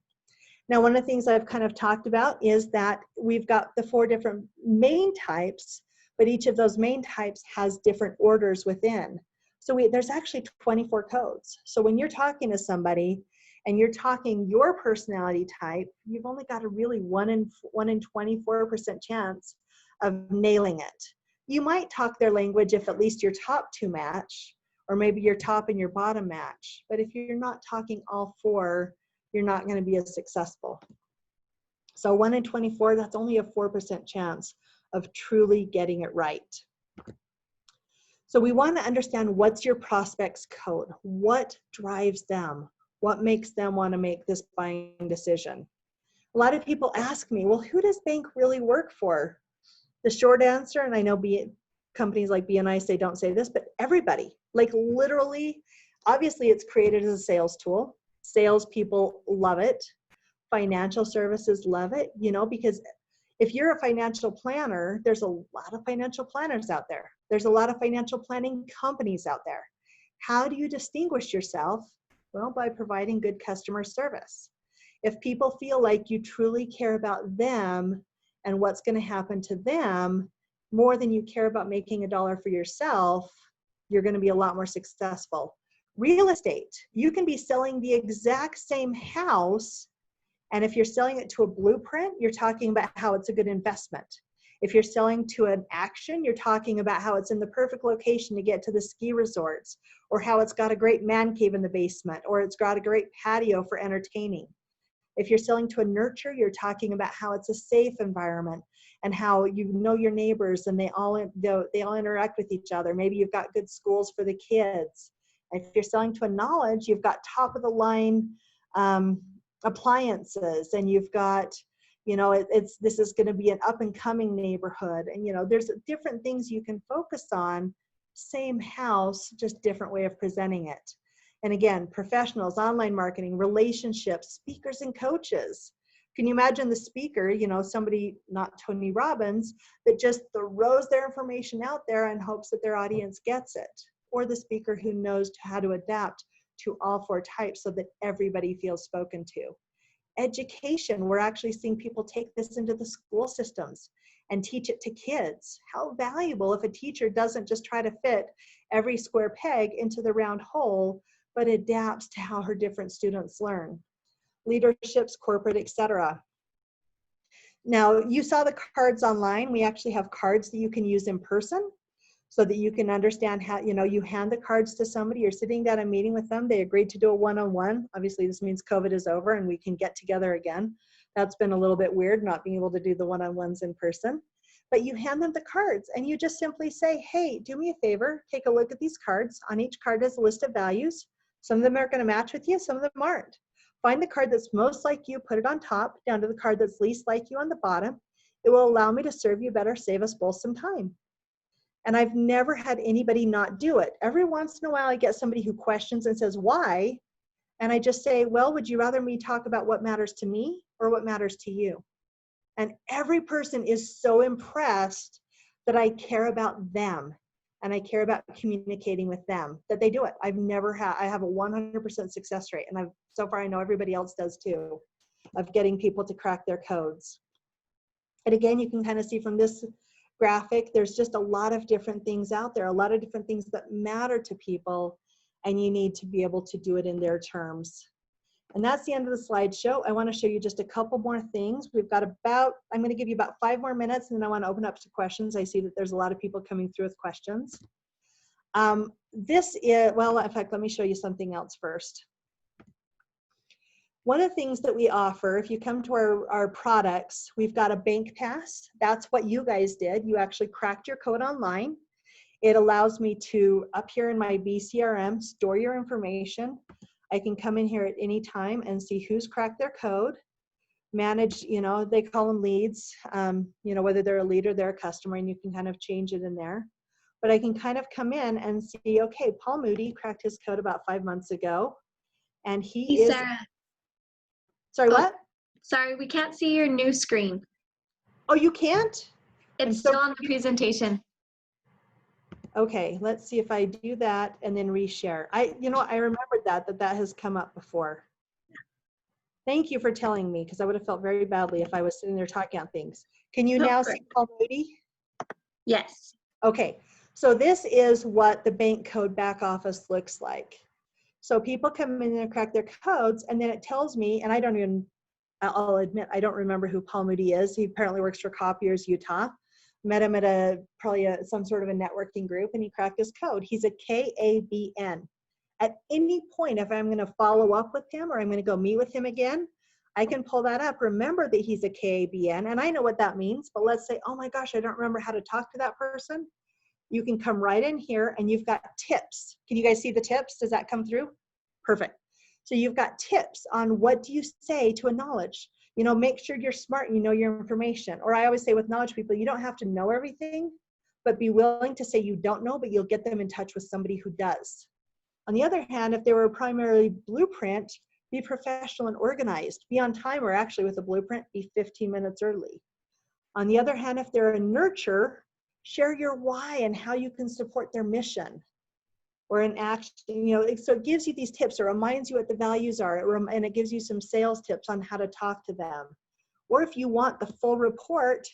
Now, one of the things I've kind of talked about is that we've got the 4 different main types, but each of those main types has different orders within. So there's actually 24 codes. So when you're talking to somebody and you're talking your personality type, you've only got a really 1 in 24% chance of nailing it. You might talk their language if at least your top 2 match, or maybe your top and your bottom match. But if you're not talking all 4, you're not going to be as successful. So 1 in 24, that's only a 4% chance of truly getting it right. So we want to understand what's your prospect's code. What drives them? What makes them want to make this buying decision? A lot of people ask me, well, who does B.A.N.K really work for? The short answer, and I know companies like B&I don't say this, but everybody, like literally, obviously it's created as a sales tool. Salespeople love it. Financial services love it, you know, because if you're a financial planner, there's a lot of financial planners out there. There's a lot of financial planning companies out there. How do you distinguish yourself? Well, by providing good customer service. If people feel like you truly care about them and what's going to happen to them more than you care about making $1 for yourself, you're going to be a lot more successful. Real estate, you can be selling the exact same house, and if you're selling it to a blueprint, you're talking about how it's a good investment. If you're selling to an action, you're talking about how it's in the perfect location to get to the ski resorts, or how it's got a great man cave in the basement, or it's got a great patio for entertaining. If you're selling to a nurture, you're talking about how it's a safe environment and how you know your neighbors and they all interact with each other. Maybe you've got good schools for the kids. If you're selling to a knowledge, you've got top of the line appliances, and you've got, you know, this is going to be an up and coming neighborhood. And, you know, there's different things you can focus on. Same house, just different way of presenting it. And again, professionals, online marketing, relationships, speakers and coaches. Can you imagine the speaker, you know, somebody, not Tony Robbins, that just throws their information out there and hopes that their audience gets it? Or the speaker who knows how to adapt to all 4 types so that everybody feels spoken to. Education, we're actually seeing people take this into the school systems and teach it to kids. How valuable if a teacher doesn't just try to fit every square peg into the round hole, but adapts to how her different students learn. Leaderships, corporate, etc. Now, you saw the cards online. We actually have cards that you can use in person. so that you can understand how, you hand the cards to somebody, you're sitting down a meeting with them, they agreed to do a one-on-one. Obviously, this means COVID is over and we can get together again. That's been a little bit weird, not being able to do the one-on-ones in person. But you hand them the cards and you just simply say, hey, do me a favor, take a look at these cards. On each card is a list of values. Some of them are going to match with you, some of them aren't. Find the card that's most like you, put it on top, down to the card that's least like you on the bottom. It will allow me to serve you better, save us both some time. And I've never had anybody not do it. Every once in a while, I get somebody who questions and says, why? And I just say, well, would you rather me talk about what matters to me or what matters to you? And every person is so impressed that I care about them and I care about communicating with them, that they do it. I have a 100% success rate. And so far I know everybody else does too, of getting people to crack their codes. And again, you can kind of see from this graphic, there's just a lot of different things out there, a lot of different things that matter to people, and you need to be able to do it in their terms. And that's the end of the slideshow. I want to show you just a couple more things. I'm going to give you about 5 more minutes, and then I want to open up to questions. I see that there's a lot of people coming through with questions. In fact, let me show you something else first. One of the things that we offer, if you come to our products, we've got a bank pass. That's what you guys did. You actually cracked your code online. It allows me to, up here in my BCRM, store your information. I can come in here at any time and see who's cracked their code, manage, they call them leads, whether they're a lead or they're a customer, and you can kind of change it in there. But I can kind of come in and see, okay, Paul Moody cracked his code about 5 months ago, and he is...
Sarah.
Sorry, what?
Sorry, we can't see your new screen.
Oh, you can't?
It's still on the presentation.
Okay, let's see if I do that and then reshare. I remembered that has come up before. Thank you for telling me, because I would have felt very badly if I was sitting there talking on things. Can you now see Paul Moody?
Yes.
Okay, so this is what the bank code back office looks like. So people come in and crack their codes, and then it tells me, and I'll admit, I don't remember who Paul Moody is. He apparently works for Copiers, Utah. Met him at some sort of a networking group, and he cracked his code. He's a K-A-B-N. At any point, if I'm going to follow up with him or I'm going to go meet with him again, I can pull that up. Remember that he's a K-A-B-N, and I know what that means, but let's say, oh my gosh, I don't remember how to talk to that person. You can come right in here and you've got tips. Can you guys see the tips? Does that come through? Perfect. So you've got tips on what do you say to a knowledge. Make sure you're smart and you know your information. Or I always say with knowledge people, you don't have to know everything, but be willing to say you don't know, but you'll get them in touch with somebody who does. On the other hand, if they were primarily blueprint, be professional and organized. Be on time, or actually with a blueprint, be 15 minutes early. On the other hand, if they're a nurture, share your why and how you can support their mission. Or an action, so it gives you these tips. It reminds you what the values are, and it gives you some sales tips on how to talk to them. Or if you want the full report,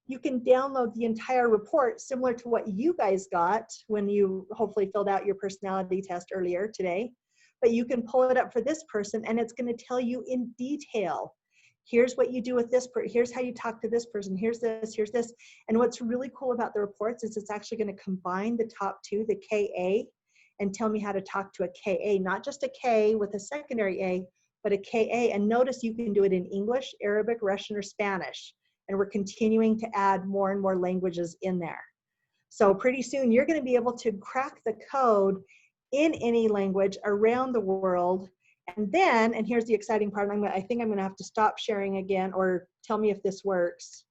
you can download the entire report, similar to what you guys got when you hopefully filled out your personality test earlier today. But you can pull it up for this person, and it's going to tell you in detail. Here's what you do with this person. Here's how you talk to this person. Here's this, here's this. And what's really cool about the reports is it's actually going to combine the top two, the KA, and tell me how to talk to a KA, not just a K with a secondary A, but a KA. And notice you can do it in English, Arabic, Russian, or Spanish. And we're continuing to add more and more languages in there. So pretty soon you're going to be able to crack the code in any language around the world. And then, and here's the exciting part, I think I'm going to have to stop sharing again, or tell me if this works.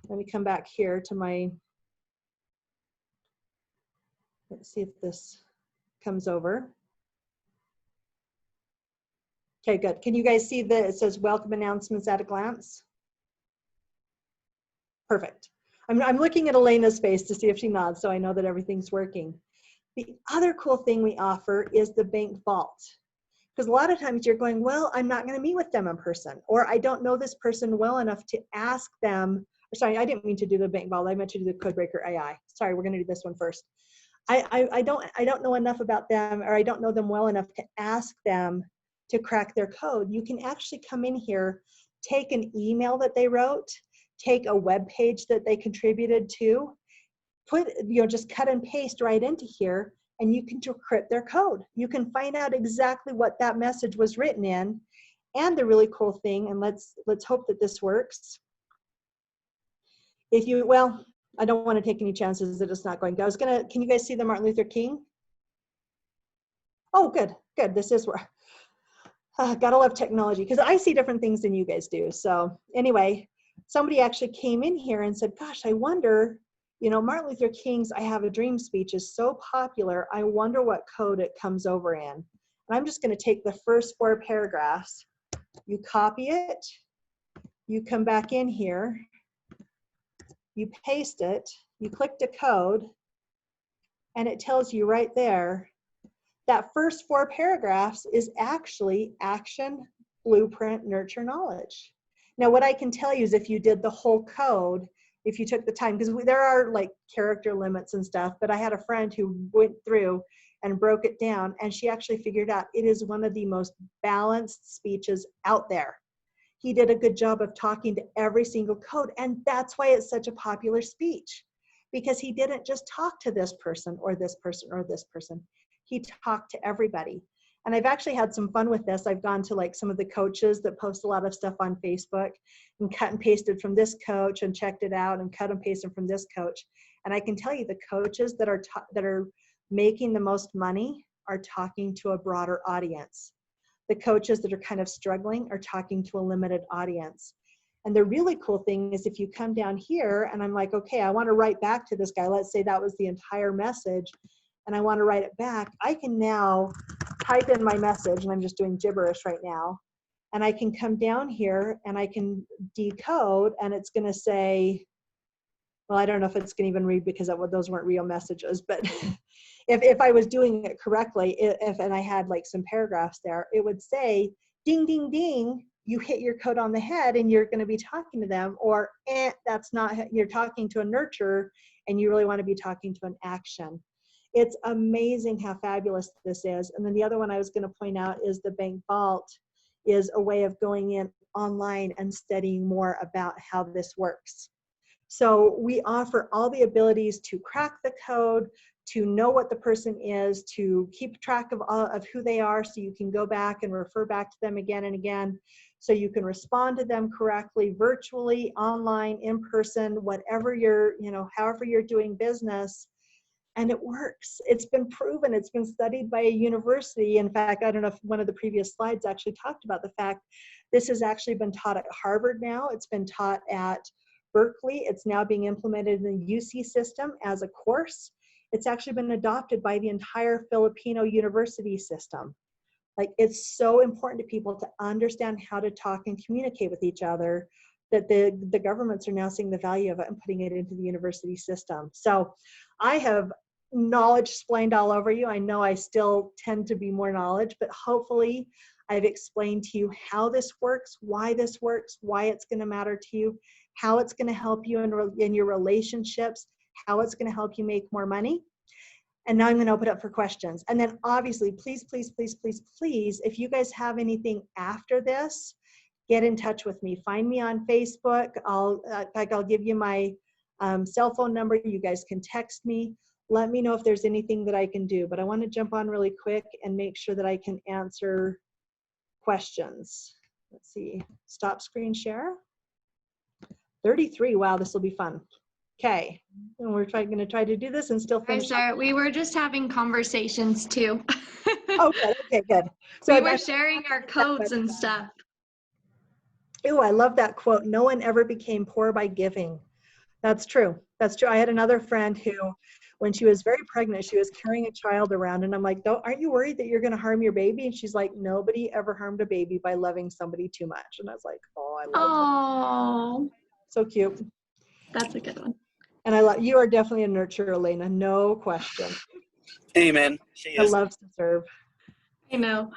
Let me come back here to my, let's see if this comes over. Okay, good. Can you guys see that it says welcome announcements at a glance? Perfect. I'm looking at Elena's face to see if she nods, so I know that everything's working. The other cool thing we offer is the bank vault. Because a lot of times you're going, well, I'm not going to meet with them in person, or I don't know this person well enough to ask them. Sorry, I didn't mean to do the bank vault. I meant to do the Codebreaker AI. Sorry, we're going to do this one first. I don't know enough about them, or I don't know them well enough to ask them to crack their code. You can actually come in here, take an email that they wrote, take a web page that they contributed to, just cut and paste right into here, and you can decrypt their code. You can find out exactly what that message was written in. And the really cool thing, and let's hope that this works. Well, I don't want to take any chances that it's not going to. Can you guys see the Martin Luther King? Oh, good. This is where, gotta love technology, because I see different things than you guys do. So anyway, somebody actually came in here and said, gosh, I wonder, Martin Luther King's I Have a Dream speech is so popular. I wonder what code it comes over in. And I'm just going to take the first 4 paragraphs. You copy it, you come back in here, you paste it, you click the code, and it tells you right there that first 4 paragraphs is actually action, blueprint, nurture, knowledge. Now, what I can tell you is if you did the whole code, if you took the time, because there are like character limits and stuff, but I had a friend who went through and broke it down, and she actually figured out it is one of the most balanced speeches out there. He did a good job of talking to every single code, and that's why it's such a popular speech, because he didn't just talk to this person or this person or this person. He talked to everybody. And I've actually had some fun with this. I've gone to like some of the coaches that post a lot of stuff on Facebook and cut and pasted from this coach and checked it out and cut and pasted from this coach. And I can tell you the coaches that are making the most money are talking to a broader audience. The coaches that are kind of struggling are talking to a limited audience. And the really cool thing is if you come down here and I'm like, okay, I want to write back to this guy. Let's say that was the entire message and I want to write it back. I can now type in my message, and I'm just doing gibberish right now. And I can come down here and I can decode, and it's going to say, well, I don't know if it's going to even read because those weren't real messages, but if I was doing it correctly, and I had like some paragraphs there, it would say, ding, ding, ding, you hit your code on the head and you're going to be talking to them, or that's not, you're talking to a nurture and you really want to be talking to an action. It's amazing how fabulous this is. And then the other one I was going to point out is the B.A.N.K Vault is a way of going in online and studying more about how this works. So we offer all the abilities to crack the code, to know what the person is, to keep track of who they are, so you can go back and refer back to them again and again, so you can respond to them correctly, virtually, online, in person, whatever you're, however you're doing business. And it works. It's been proven. It's been studied by a university. In fact, I don't know if one of the previous slides actually talked about the fact this has actually been taught at Harvard now. It's been taught at Berkeley. It's now being implemented in the UC system as a course. It's actually been adopted by the entire Filipino university system. Like, it's so important to people to understand how to talk and communicate with each other that the governments are now seeing the value of it and putting it into the university system. So I have knowledge explained all over you. I know I still tend to be more knowledge, but hopefully I've explained to you how this works, why it's going to matter to you, how it's going to help you in your relationships, how it's going to help you make more money. And now I'm going to open up for questions. And then obviously, please, please, please, please, please, if you guys have anything after this, get in touch with me. Find me on Facebook. I'll give you my cell phone number. You guys can text me. Let me know if there's anything that I can do. But I want to jump on really quick and make sure that I can answer questions. Let's see. Stop screen share. 33. Wow, this will be fun. Okay. And we're going to try to do this and still finish.
We were just having conversations too.
Oh, good. Okay, good.
So we were sharing our codes and stuff.
Oh, I love that quote. No one ever became poor by giving. That's true. That's true. I had another friend who, when she was very pregnant, she was carrying a child around, and I'm like, aren't you worried that you're going to harm your baby? And she's like, nobody ever harmed a baby by loving somebody too much. And I was like, oh, I love that. So cute.
That's a good one.
And you are definitely a nurturer, Elena, no question.
Amen. She is.
I love to serve.
I know.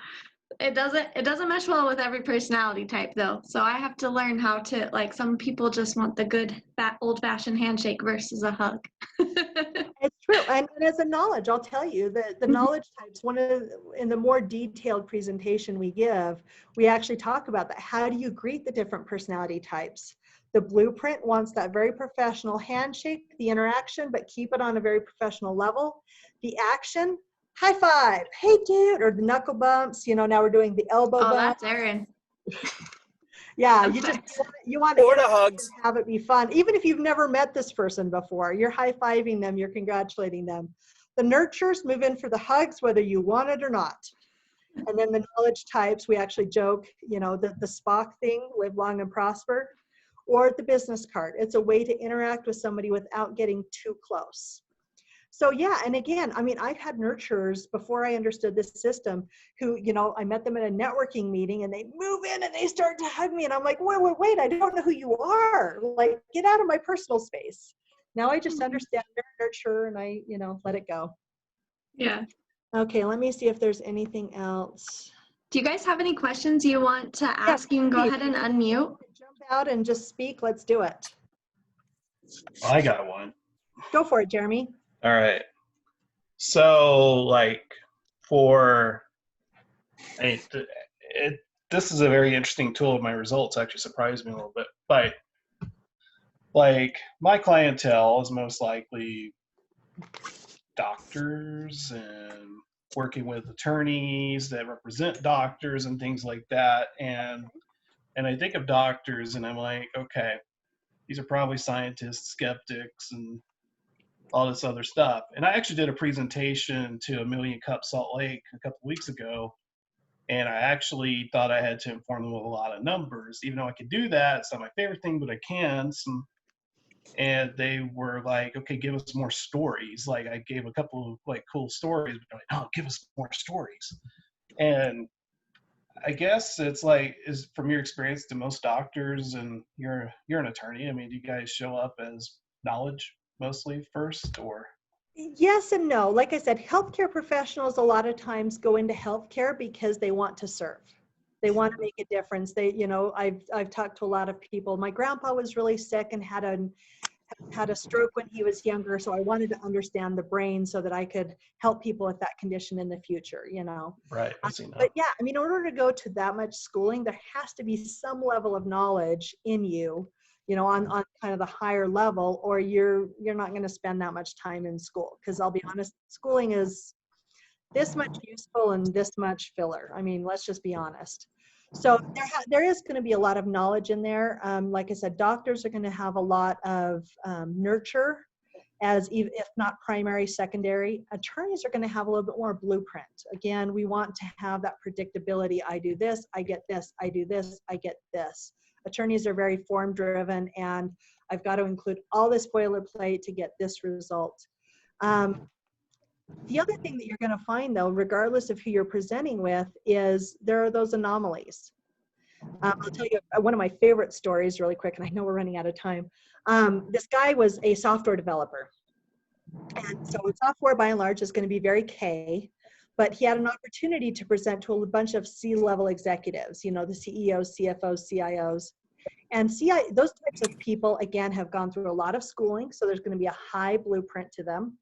It doesn't mesh well with every personality type though. So I have to learn how to, like, some people just want the good old-fashioned handshake versus a hug.
It's true. And as a knowledge, I'll tell you that the knowledge types, in the more detailed presentation we give, we actually talk about that. How do you greet the different personality types? The blueprint wants that very professional handshake, the interaction, but keep it on a very professional level. The action, high five, hey dude, or the knuckle bumps. Now we're doing the elbow
Oh,
bump.
that's Erin.
Yeah, you want to
Or the hugs.
have it be fun. Even if you've never met this person before, you're high-fiving them, you're congratulating them. The nurturers move in for the hugs, whether you want it or not. And then the knowledge types, we actually joke, the Spock thing, live long and prosper, or the business card. It's a way to interact with somebody without getting too close. So yeah, and again, I mean, I've had nurturers before I understood this system who, I met them at a networking meeting and they move in and they start to hug me and I'm like, wait, I don't know who you are. Like, get out of my personal space. Now I just understand they're a nurturer and I, let it go.
Yeah.
Okay, let me see if there's anything else.
Do you guys have any questions you want to ask? You can go ahead and unmute.
Jump out and just speak. Let's do it.
I got one.
Go for it, Jeremy.
All right. So, this is a very interesting tool. My results actually surprised me a little bit. But, my clientele is most likely doctors and working with attorneys that represent doctors and things like that. And I think of doctors and I'm like, okay, these are probably scientists, skeptics, and all this other stuff. And I actually did a presentation to a Million Cup Salt Lake a couple of weeks ago. And I actually thought I had to inform them with a lot of numbers, even though I could do that. It's not my favorite thing, but I can. And they were like, okay, give us more stories. Like I gave a couple of cool stories, but they're like, no, give us more stories. And I guess it's is from your experience to most doctors, and you're an attorney. I mean, do you guys show up as knowledge mostly first, or?
Yes and no. Like I said, healthcare professionals a lot of times go into healthcare because they want to serve. They want to make a difference. I've talked to a lot of people. My grandpa was really sick and had a stroke when he was younger, so I wanted to understand the brain so that I could help people with that condition in the future,
Right, I've seen that.
But yeah, I mean, in order to go to that much schooling, there has to be some level of knowledge in you, on kind of the higher level, or you're not going to spend that much time in school. Because I'll be honest, schooling is this much useful and this much filler. I mean, let's just be honest. So there is going to be a lot of knowledge in there. Like I said, doctors are going to have a lot of nurture, if not primary, secondary. Attorneys are going to have a little bit more blueprint. Again, we want to have that predictability. I do this, I get this, I do this, I get this. Attorneys are very form driven, and I've got to include all this boilerplate to get this result. The other thing that you're going to find, though, regardless of who you're presenting with, is there are those anomalies. I'll tell you one of my favorite stories really quick, and I know we're running out of time. This guy was a software developer. And so software, by and large, is going to be very K, but he had an opportunity to present to a bunch of C-level executives, the CEOs, CFOs, CIOs. And those types of people, again, have gone through a lot of schooling, so there's going to be a high blueprint to them.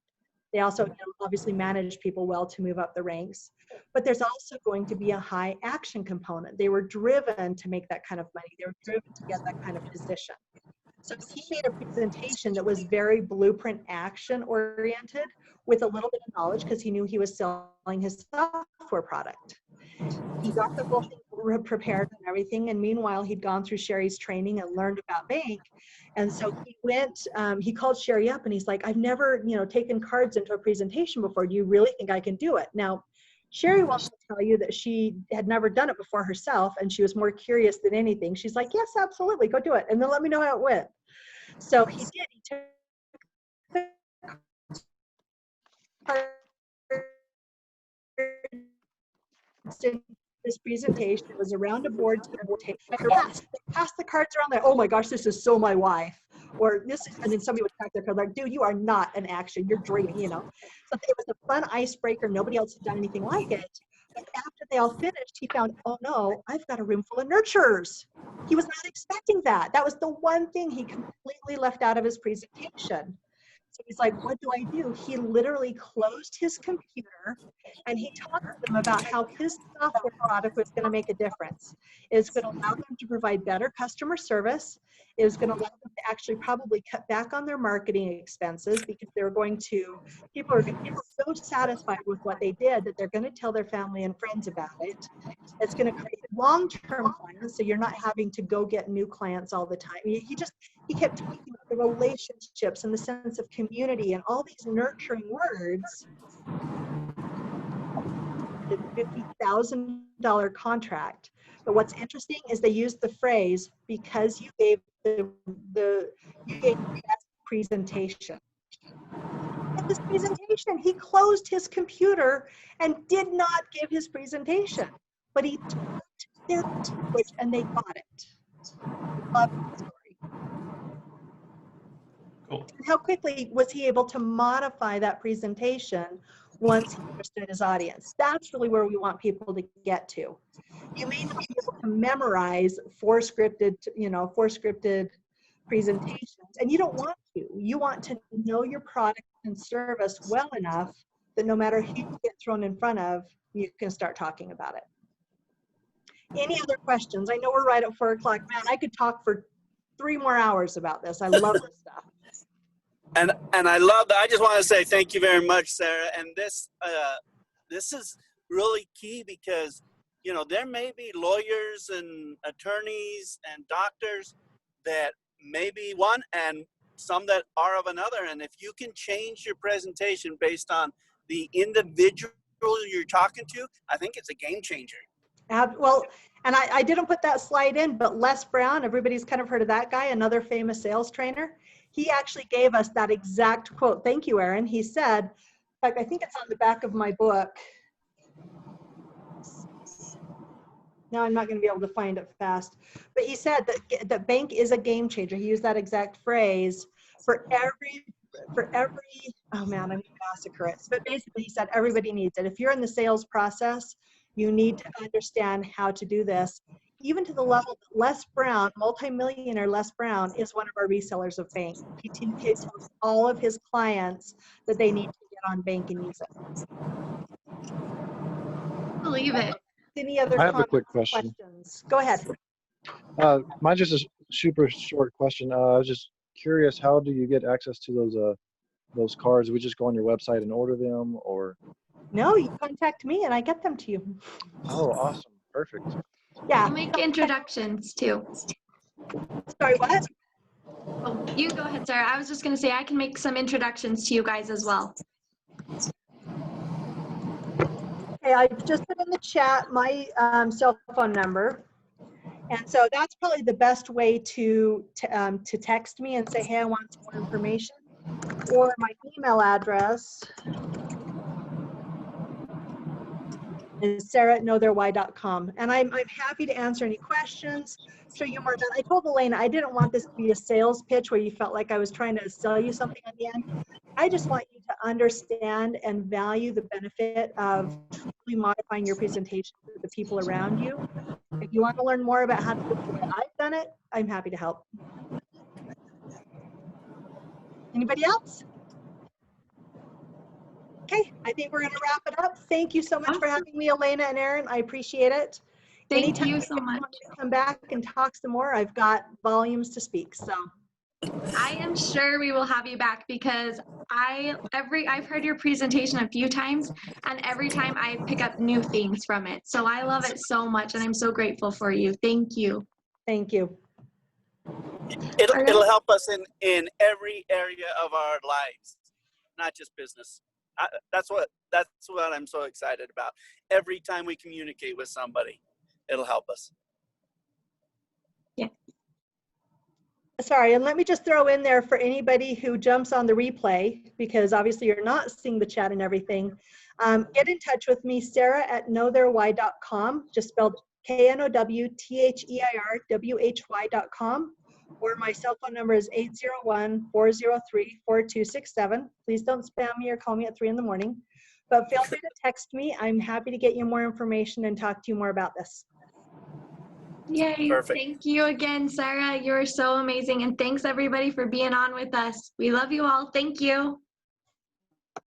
They also obviously manage people well to move up the ranks, but there's also going to be a high action component. They were driven to make that kind of money. They were driven to get that kind of position. So he made a presentation that was very blueprint action oriented with a little bit of knowledge because he knew he was selling his software product. He got the whole thing prepared and everything. And meanwhile, he'd gone through Sherry's training and learned about B.A.N.K. And so he called Sherry up and he's like, I've never, taken cards into a presentation before. Do you really think I can do it? Now, Sherry wants to tell you that she had never done it before herself, and she was more curious than anything. She's like, yes, absolutely, go do it. And then let me know how it went. So he did. He took this presentation. It was around a board table. They passed the cards around there. Oh my gosh, this is so my wife. Or this, and then somebody would crack their card like, dude, you are not an action. You're dreaming, So it was a fun icebreaker. Nobody else had done anything like it. But after they all finished, he found, oh no, I've got a room full of nurturers. He was not expecting that. That was the one thing he completely left out of his presentation. So he's like, what do I do? He literally closed his computer and he talked to them about how his software product was going to make a difference. It's going to allow them to provide better customer service. It was going to allow them to actually probably cut back on their marketing expenses because they're going to, people are going to be so satisfied with what they did that they're going to tell their family and friends about it. It's going to create long-term clients, so you're not having to go get new clients all the time. He kept talking about the relationships and the sense of community and all these nurturing words. The $50,000 contract. But what's interesting is they used the phrase, because you gave you gave the best presentation. At this presentation, he closed his computer and did not give his presentation, but he talked their language and they got it. Love that story.
Cool.
And how quickly was he able to modify that presentation once he understood his audience? That's really where we want people to get to. You may not be able to memorize four scripted presentations, and you don't want to. You want to know your product and service well enough that no matter who you get thrown in front of, you can start talking about it. Any other questions? I know we're right at 4 o'clock. Man, I could talk for 3 more hours about this. I love this stuff.
And I love that. I just want to say thank you very much, Sarah. And this is really key because, you know, there may be lawyers and attorneys and doctors that may be one and some that are of another. And if you can change your presentation based on the individual you're talking to, I think it's a game changer.
Well, and I didn't put that slide in, but Les Brown, everybody's kind of heard of that guy, another famous sales trainer. He actually gave us that exact quote. Thank you, Aaron. He said, in fact, I think it's on the back of my book. Now I'm not going to be able to find it fast, but he said that B.A.N.K is a game changer. He used that exact phrase for every, oh man, I'm going to massacre it. But basically he said, everybody needs it. If you're in the sales process, you need to understand how to do this. Even to the level that Les Brown, multimillionaire Les Brown, is one of our resellers of B.A.N.K. He tells all of his clients that they need to get on B.A.N.K and use it.
Believe it.
Any other
I have a quick question.
questions? Go ahead.
Mine's just a super short question. I was just curious, how do you get access to those cards? We just go on your website and order them, or?
No, you contact me and I get them to you.
Oh, awesome. Perfect.
Yeah.
I'll make introductions too.
Sorry, what?
Oh, you go ahead, Sarah. I was just going to say I can make some introductions to you guys as well.
Okay, I just put in the chat my cell phone number. And so that's probably the best way to text me and say, hey, I want some more information. Or my email address is sarah@knowtheirwhy.com. And I'm happy to answer any questions, show you more. I told Elena I didn't want this to be a sales pitch where you felt like I was trying to sell you something at the end. I just want you to understand and value the benefit of truly modifying your presentation to the people around you. If you want to learn more about how to do it the way I've done it, I'm happy to help. Anybody else? Okay, I think we're going to wrap it up. Thank you so much for having me, Elena and Aaron. I appreciate it.
Thank you so much.
Want to come back and talk some more, I've got volumes to speak. So
I am sure we will have you back because I've heard your presentation a few times and every time I pick up new things from it. So I love it so much and I'm so grateful for you. Thank you.
thank you.
It'll help us in every area of our lives, not just business. That's what I'm so excited about. Every time we communicate with somebody, it'll help us.
Yeah.
Sorry, and let me just throw in there for anybody who jumps on the replay, because obviously you're not seeing the chat and everything. Get in touch with me, sarah@knowtheirwhy.com, just spelled KNOWTHEIRWHY.com, or my cell phone number is 801-403-4267. Please don't spam me or call me at 3 in the morning, but feel free to text me. I'm happy to get you more information and talk to you more about this.
Yay.
Perfect.
Thank you again, Sarah. You're so amazing. And thanks everybody for being on with us. We love you all. Thank you.